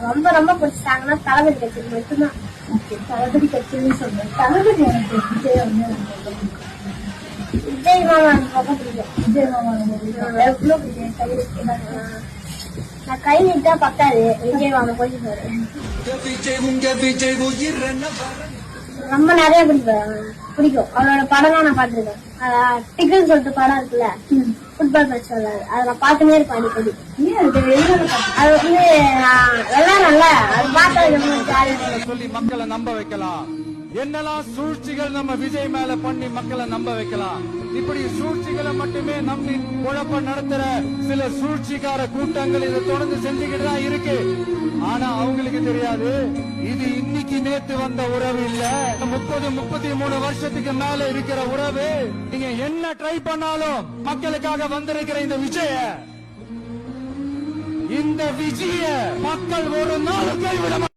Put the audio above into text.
ரொம்ப ரொம்ப பிடிச்சாங்கன்னா தளபதி கட்சி மட்டும்தான். தளபதி கட்சின்னு சொல்றேன். தளபதி எனக்கு விஜய் வந்து விஜய் மாமா ரொம்ப பிடிக்கும். விஜய் மாமா எவ்வளவு விஜய் நான் கை நீட்டா பத்தாது. விஜய் மாமா கொஞ்சம் ரொம்ப நிறைய பிடிக்கும். அவரோட படம் நான் பாத்துருக்கேன். டிக்கெட் சொல்லிட்டு படம் இருக்குல்ல, ஃபுட்பால் மேட்ச் விளையாடு, அதை நான் பாத்துனே இருப்பேன் அடிக்கடி. அது வந்து விளையாடல, அது பார்த்தா சொல்லி மக்களை நம்ப வைக்கலாம். என்னெல்லாம் சூழ்ச்சிகள் நம்ம விஜய் மேல பண்ணி மக்களை நம்ப வைக்கலாம். இப்படி சூழ்ச்சிகளை மட்டுமே நம்பி குழப்பம் நடத்துற சில சூழ்ச்சிக்கார கூட்டங்கள் இதை தொடர்ந்து செஞ்சுக்கிட்டு தான் இருக்கு. ஆனா அவங்களுக்கு தெரியாது, இது இன்னைக்கு நேத்து வந்த உறவு இல்ல, 30-33 வருஷத்துக்கு மேல இருக்கிற உறவு. நீங்க என்ன ட்ரை பண்ணாலும் மக்களுக்காக வந்திருக்கிற இந்த விஜய மக்கள் ஒரு நாள் கைவிட